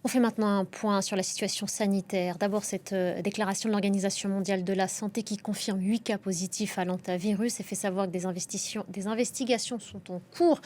On fait maintenant un point sur la situation sanitaire. D'abord, cette déclaration de l'Organisation mondiale de la santé qui confirme 8 cas positifs à l'hantavirus et fait savoir que des investigations sont en cours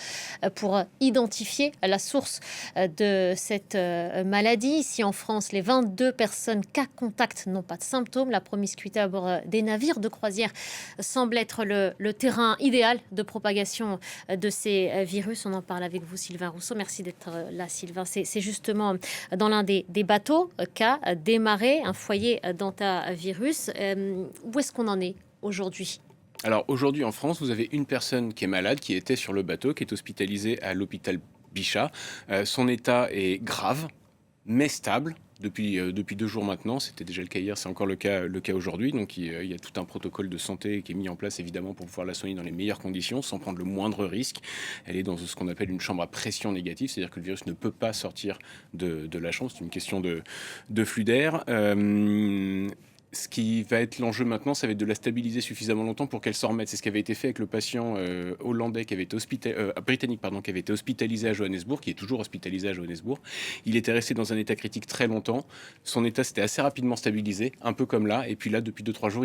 pour identifier la source de cette maladie. Ici en France, les 22 personnes cas contact n'ont pas de symptômes. La promiscuité à bord des navires de croisière semble être le terrain idéal de propagation de ces virus. On en parle avec vous, Sylvain Rousseau. Merci d'être là, Sylvain. C'est justement dans l'un des bateaux qu'a démarré un foyer d'hantavirus. Où est-ce qu'on en est aujourd'hui? Alors aujourd'hui en France, vous avez une personne qui est malade, qui était sur le bateau, qui est hospitalisée à l'hôpital Bichat. Son état est grave, mais stable. Depuis 2 jours maintenant, c'était déjà le cas hier, c'est encore le cas aujourd'hui. Donc il y a tout un protocole de santé qui est mis en place évidemment pour pouvoir la soigner dans les meilleures conditions, sans prendre le moindre risque. Elle est dans ce qu'on appelle une chambre à pression négative, c'est-à-dire que le virus ne peut pas sortir de la chambre, c'est une question de flux d'air. Ce qui va être l'enjeu maintenant, ça va être de la stabiliser suffisamment longtemps pour qu'elle s'en remette. C'est ce qui avait été fait avec le patient hollandais qui avait été britannique qui avait été hospitalisé à Johannesburg, qui est toujours hospitalisé à Johannesburg. Il était resté dans un état critique très longtemps. Son état s'était assez rapidement stabilisé, un peu comme là. Et puis là, depuis 2-3 jours,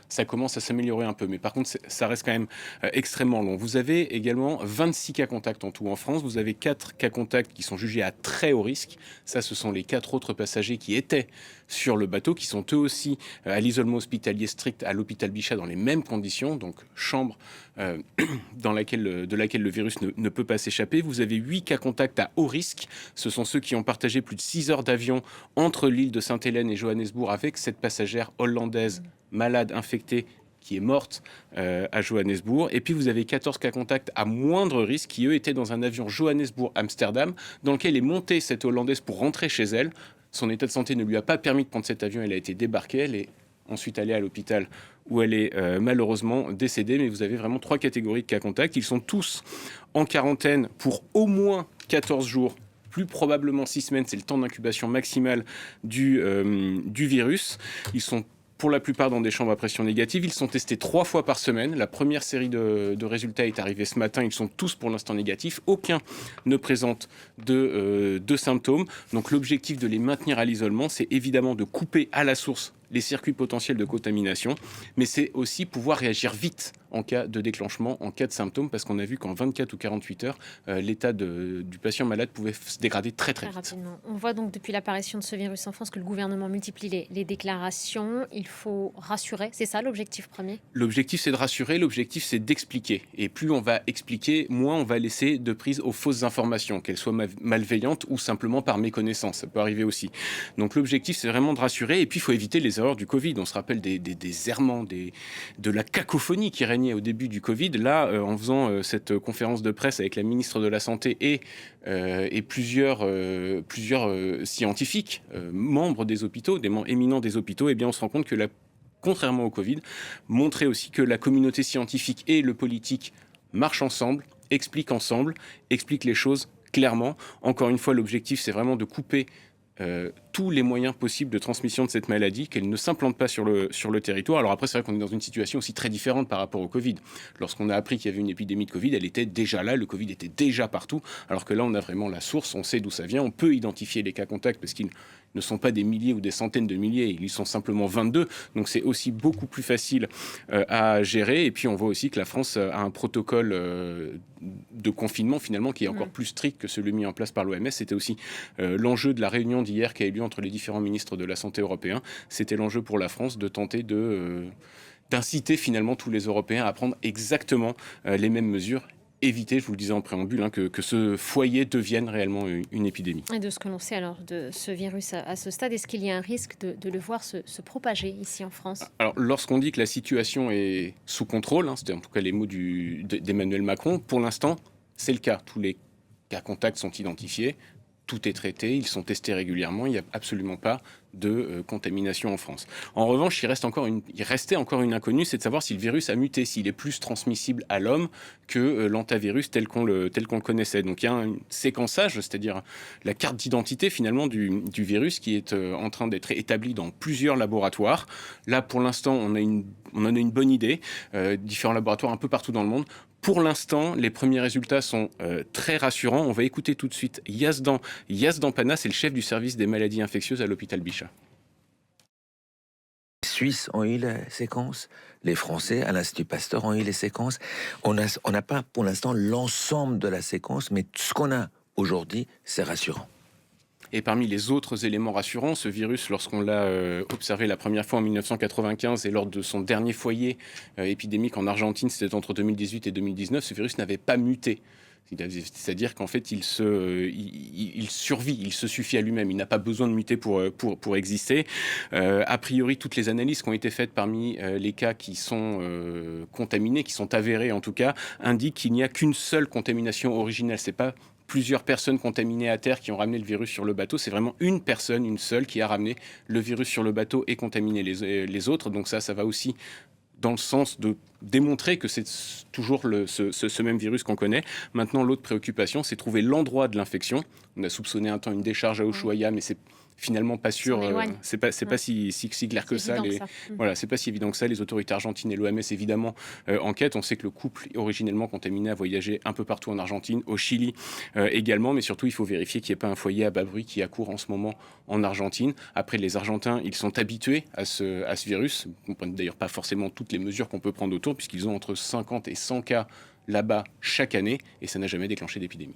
ça commence à s'améliorer un peu. Mais par contre, ça reste quand même extrêmement long. Vous avez également 26 cas contacts en tout en France. Vous avez 4 cas contacts qui sont jugés à très haut risque. Ça, ce sont les 4 autres passagers qui étaient sur le bateau, qui sont eux aussi à l'isolement hospitalier strict à l'hôpital Bichat dans les mêmes conditions, donc chambre de laquelle le virus ne peut pas s'échapper. Vous avez 8 cas contacts à haut risque. Ce sont ceux qui ont partagé plus de 6 heures d'avion entre l'île de Sainte-Hélène et Johannesburg avec cette passagère hollandaise malade, infectée, qui est morte à Johannesburg. Et puis vous avez 14 cas contacts à moindre risque qui, eux, étaient dans un avion Johannesburg-Amsterdam dans lequel est montée cette Hollandaise pour rentrer chez elle. Son état de santé ne lui a pas permis de prendre cet avion. Elle a été débarquée. Elle est ensuite allée à l'hôpital où elle est malheureusement décédée. Mais vous avez vraiment 3 catégories de cas contacts. Ils sont tous en quarantaine pour au moins 14 jours. Plus probablement 6 semaines, c'est le temps d'incubation maximale du virus. Ils sont pour la plupart dans des chambres à pression négative. Ils sont testés 3 fois par semaine. La première série de résultats est arrivée ce matin. Ils sont tous pour l'instant négatifs. Aucun ne présente de symptômes. Donc l'objectif de les maintenir à l'isolement, c'est évidemment de couper à la source les circuits potentiels de contamination, mais c'est aussi pouvoir réagir vite en cas de déclenchement, en cas de symptômes, parce qu'on a vu qu'en 24 ou 48 heures, l'état du patient malade pouvait se dégrader très très vite. Rapidement. On voit donc depuis l'apparition de ce virus en France que le gouvernement multiplie les déclarations. Il faut rassurer, c'est ça l'objectif premier? L'objectif, c'est de rassurer, l'objectif, c'est d'expliquer. Et plus on va expliquer, moins on va laisser de prise aux fausses informations, qu'elles soient malveillantes ou simplement par méconnaissance. Ça peut arriver aussi. Donc l'objectif, c'est vraiment de rassurer. Et puis, il faut éviter les erreurs du Covid. On se rappelle des errements, de la cacophonie qui régnait au début du Covid. Là, en faisant cette conférence de presse avec la ministre de la Santé et plusieurs scientifiques, membres des hôpitaux, des membres éminents des hôpitaux, eh bien, on se rend compte que contrairement au Covid, montrer aussi que la communauté scientifique et le politique marchent ensemble, expliquent les choses clairement. Encore une fois, l'objectif, c'est vraiment de couper tous les moyens possibles de transmission de cette maladie, qu'elle ne s'implante pas sur le territoire. Alors après, c'est vrai qu'on est dans une situation aussi très différente par rapport au Covid. Lorsqu'on a appris qu'il y avait une épidémie de Covid, elle était déjà là, le Covid était déjà partout, alors que là, on a vraiment la source, on sait d'où ça vient, on peut identifier les cas contacts parce qu'ils ne sont pas des milliers ou des centaines de milliers, ils sont simplement 22, donc c'est aussi beaucoup plus facile à gérer. Et puis on voit aussi que la France a un protocole de confinement finalement qui est encore plus strict que celui mis en place par l'OMS. C'était aussi l'enjeu de la réunion d'hier qui a eu lieu entre les différents ministres de la Santé européens. C'était l'enjeu pour la France de tenter d'inciter finalement tous les Européens à prendre exactement les mêmes mesures. Éviter, je vous le disais en préambule, que ce foyer devienne réellement une épidémie. Et de ce que l'on sait alors de ce virus à ce stade, est-ce qu'il y a un risque de le voir se propager ici en France? Alors, lorsqu'on dit que la situation est sous contrôle, c'était en tout cas les mots d'Emmanuel Macron, pour l'instant, c'est le cas. Tous les cas contacts sont identifiés, tout est traité, ils sont testés régulièrement, il n'y a absolument pas de contamination en France. En revanche, il restait encore une inconnue, c'est de savoir si le virus a muté, s'il est plus transmissible à l'homme que l'hantavirus tel qu'on le connaissait. Donc il y a un séquençage, c'est-à-dire la carte d'identité finalement du virus qui est en train d'être établie dans plusieurs laboratoires. Là, pour l'instant, on en a une bonne idée, différents laboratoires un peu partout dans le monde, pour l'instant, les premiers résultats sont très rassurants. On va écouter tout de suite Yazdan Pana, c'est le chef du service des maladies infectieuses à l'hôpital Bichat. Les Suisses ont eu la séquence, les Français à l'Institut Pasteur ont eu les séquences. On n'a pas pour l'instant l'ensemble de la séquence, mais ce qu'on a aujourd'hui, c'est rassurant. Et parmi les autres éléments rassurants, ce virus, lorsqu'on l'a observé la première fois en 1995 et lors de son dernier foyer épidémique en Argentine, c'était entre 2018 et 2019, ce virus n'avait pas muté. C'est-à-dire qu'en fait, il survit, il se suffit à lui-même, il n'a pas besoin de muter pour exister. A priori, toutes les analyses qui ont été faites parmi les cas qui sont contaminés, qui sont avérés en tout cas, indiquent qu'il n'y a qu'une seule contamination originelle. C'est pas plusieurs personnes contaminées à terre qui ont ramené le virus sur le bateau. C'est vraiment une personne, une seule, qui a ramené le virus sur le bateau et contaminé les autres. Donc ça va aussi dans le sens de démontrer que c'est toujours ce même virus qu'on connaît. Maintenant, l'autre préoccupation, c'est trouver l'endroit de l'infection. On a soupçonné un temps une décharge à Ushuaia, mais c'est finalement pas sûr. C'est pas si clair que ça. Voilà, c'est pas si évident que ça. Les autorités argentines et l'OMS évidemment enquêtent. On sait que le couple originellement contaminé a voyagé un peu partout en Argentine, au Chili également, mais surtout il faut vérifier qu'il n'y ait pas un foyer à bas bruit qui accourt en ce moment en Argentine. Après, les Argentins, ils sont habitués à ce virus. Ils ne comprennent d'ailleurs pas forcément toutes les mesures qu'on peut prendre autour, puisqu'ils ont entre 50 et 100 cas là-bas chaque année, et ça n'a jamais déclenché d'épidémie.